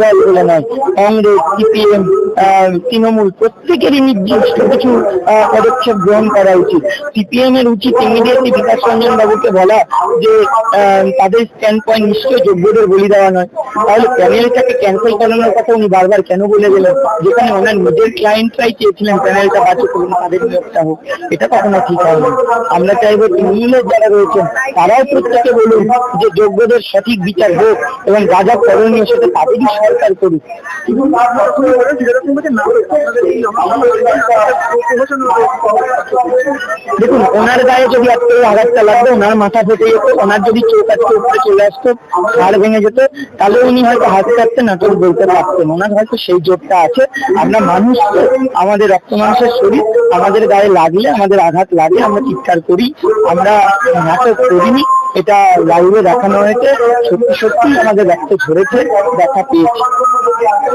দল বলে নয়, কংগ্রেস, সিপিএম, তৃণমূল প্রত্যেকেরই নির্দিষ্ট কিছু পদক্ষেপ গ্রহণ করা উচিত। সিপিএম এর উচিত ইমিডিয়েটলি বিকাশ রঞ্জন বাবুকে বলা যে তাদের স্ট্যান্ড পয়েন্ট নিশ্চয়ই যোগ্যদের বলি দেওয়া নয়। তাহলে প্যানেলটাকে ক্যান্সেল করানোর কথা উনি বারবার কেন বলে গেলেন, যেখানে ওনার নিজের ক্লায়েন্টরাই চেয়েছিলেন প্যানেলটা বাতিল করুন, তাদের নিয়োগটা হোক। এটা কখনো ঠিক হয়নি। আমরা চাইবো তৃণমূলের যারা রয়েছেন তারাও প্রত্যেকে বলুন যে যোগ্যদের সঠিক বিচার হোক এবং যা যা করণীয় সেটা তাদেরই সরকার করুক। দেখুন, ওনার গায়ে যদি আজকে আঘাতটা লাগতো, ওনার মাথা ফেটে যেত, ওনার যদি চোখ আজকে উপরে চলে আসতো, হাড় ভেঙে যেত, তাহলে উনি হয়তো হাত কাটতেন, নাটক বলতে পারতেন। ওনার হয়তো সেই জোরটা আছে। আমরা মানুষ, আমাদের রক্ত মানুষের শরীর, আমাদের গায়ে লাগলে, আমাদের আঘাত লাগলে আমরা চিৎকার করি। আমরা নাটক করিনি, এটা লাইভে দেখানো হয়েছে। সত্যি সত্যি আমাদের রক্ত ঝরেছে, দেখা পেয়েছি।